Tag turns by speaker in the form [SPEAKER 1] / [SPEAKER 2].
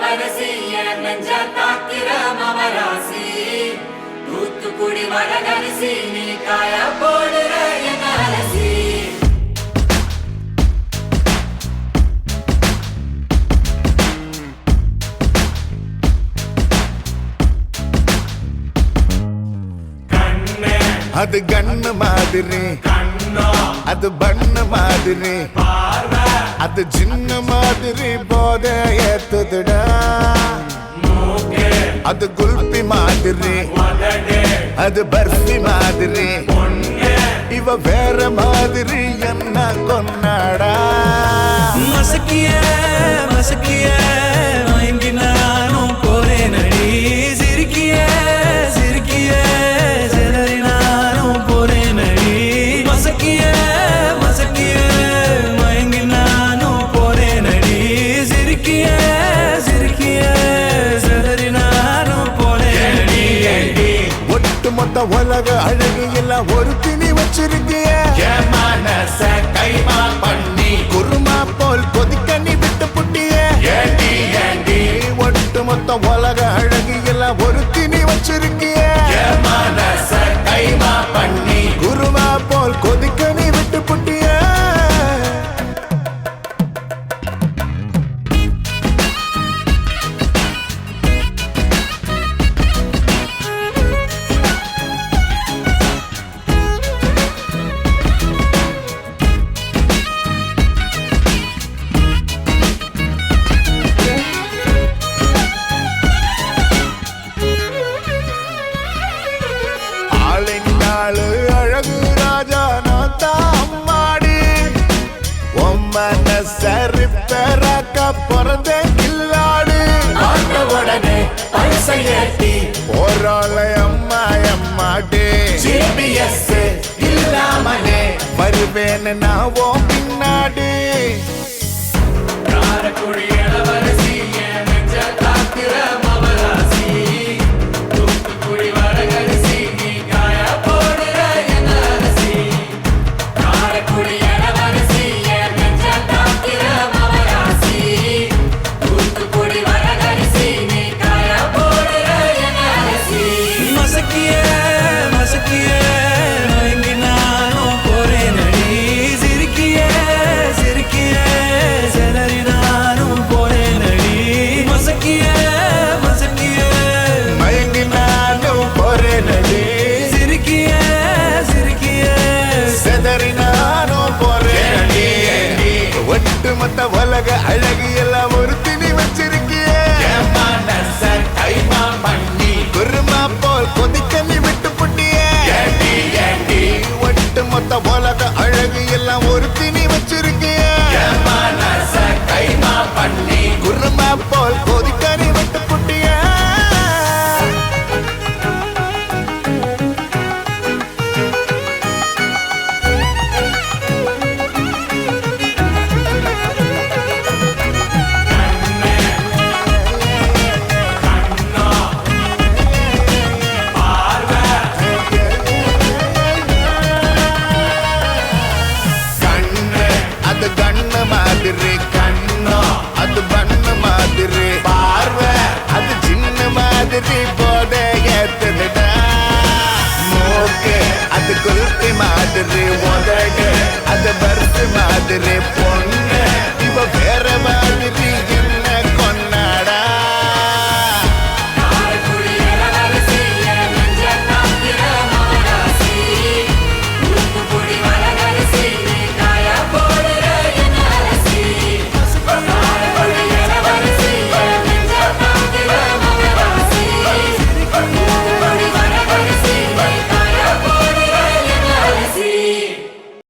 [SPEAKER 1] இளவரசி நெஞ்ச தாக்கிற மவராசி தூத்துக்குடி வடகரிசி நீ காய போடுற என் அரசி
[SPEAKER 2] அது கண்ணு மாதிரி அது பண்ணு மாதிரி அது சின்ன மாதிரி போத ஏத்துதுடா அது குல்பி மாதிரி அது பர்ஃபி மாதிரி இவ வேற மாதிரி என்ன கொண்டாடா
[SPEAKER 3] மசக்கிய மசக்கிய மயங்கி நானும் போறேன் அடி சிரிக்கிய சிரிக்கிய சிதறி நானும் போறேன் அடி மசக்கிய மசக்கிய மயங்கி நானும் போறேன் அடி சிரிக்கிய சிரிக்கிய சிதறி நானும் போறேன் அடி
[SPEAKER 2] ஒட்டு மொத்த உலக அழகு எல்லாம் ஒரு திணி வச்சிருக்கிய மனச கைமா பண்ணி குருமா போல் கொதிக்க நீ விட்டு புட்டிய ஒட்டு மொத்த உலக அழகு எல்லாம் ஒரு திணி வச்சிருக்கிய மனச கைமா பண்ணி குருமா போல் கொதிக்க நீ விட்டு புட்டிய அழகு ராஜா நான் தாம்மாடி சரி பெறாக்க பிறந்தே கில்லாடு
[SPEAKER 1] உடனே பரிசை ஏற்றி
[SPEAKER 2] போராளை அம்மா அம்மாடி
[SPEAKER 1] ஜிபிஎஸ் இல்லாமலே
[SPEAKER 2] வருவேன்னு நான் ஓ பின்னாடி
[SPEAKER 1] காரக்குடி இளவரசி நெஞ்ச தாக்கிற மவராசி தூத்துக்குடி வடகரிசி நீ காய போடுற என் அரசி காரக்குடி இளவரசி நெஞ்ச தாக்கிற மவராசி தூத்துக்குடி வடகரிசி நீ காய போடுற என் அரசி
[SPEAKER 3] மசக்கிய மசக்கிய மயங்கி நானும் போறேன் அடி சிரிக்கிய சிரிக்கிய சிதறி நானும் போறேன் அடி மசக்கிய மசக்கிய
[SPEAKER 2] மயங்கி நானும் போறேனடி
[SPEAKER 3] சிரிக்கிய சிரிக்கிய
[SPEAKER 2] செதறி நானும் போறேனடி ஒட்டு மொத்த உலக அழகு எல்லாம் ஒரு திணி வச்சிருக்கிய
[SPEAKER 1] மனச கைமா பண்ணி
[SPEAKER 2] குருமா போல் கொதிக்க நீ